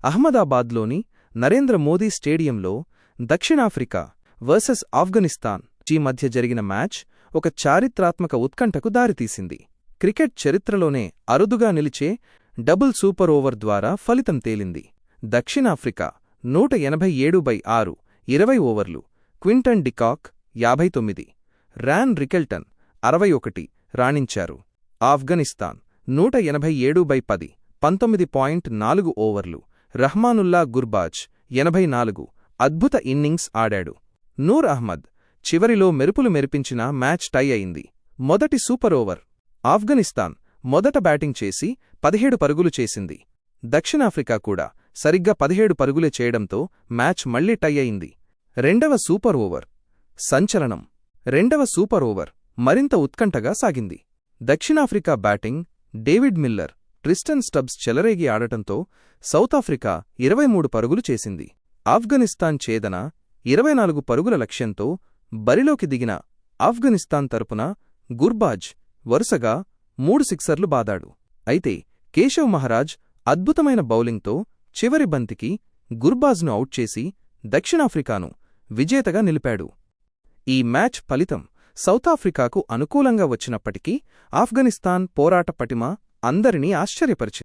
అహ్మదాబాద్లోని నరేంద్ర మోదీ స్టేడియంలో దక్షిణాఫ్రికా వర్సెస్ ఆఫ్ఘనిస్తాన్ మధ్య జరిగిన మ్యాచ్ ఒక చారిత్రాత్మక ఉత్కంఠకు దారితీసింది. క్రికెట్ చరిత్రలోనే అరుదుగా నిలిచే డబుల్ సూపర్ ఓవర్ ద్వారా ఫలితం తేలింది. దక్షిణాఫ్రికా 187/6 20 ఓవర్లు, క్వింటన్ డికాక్ 59, ర్యాన్ రికెల్టన్ 61 రాణించారు. ఆఫ్ఘనిస్తాన్ 187/10 19.4 ఓవర్లు, రహ్మానుల్లా గుర్బాజ్ 84 అద్భుత ఇన్నింగ్స్ ఆడాడు. నూర్ అహ్మద్ చివరిలో మెరుపులు మెరిపించిన మ్యాచ్ టై అయింది. మొదటి సూపర్ ఓవర్ ఆఫ్ఘనిస్తాన్ మొదట బ్యాటింగ్ చేసి 17 పరుగులు చేసింది. దక్షిణాఫ్రికా కూడా సరిగ్గా 17 పరుగులే చేయడంతో మ్యాచ్ మళ్లీ టై అయింది. రెండవ సూపర్ ఓవర్ సంచలనం. రెండవ సూపర్ ఓవర్ మరింత ఉత్కంఠగా సాగింది. దక్షిణాఫ్రికా batting David Miller, Tristan Stubbs చెలరేగి ఆడటంతో సౌతాఫ్రికా 23 పరుగులు చేసింది. ఆఫ్ఘనిస్తాన్ ఛేదన 24 పరుగుల లక్ష్యంతో బరిలోకి దిగిన ఆఫ్ఘనిస్తాన్ తరపున గుర్బాజ్ వరుసగా 3 సిక్సర్లు బాదాడు. అయితే కేశవ్ మహారాజ్ అద్భుతమైన బౌలింగ్తో చివరి బంతికి గుర్బాజ్ను అవుట్ చేసి దక్షిణాఫ్రికాను విజేతగా నిలిపాడు. ఈ మ్యాచ్ ఫలితం సౌతాఫ్రికాకు అనుకూలంగా వచ్చినప్పటికీ ఆఫ్ఘనిస్తాన్ పోరాట పటిమ అందరినీ ఆశ్చర్యపరిచింది.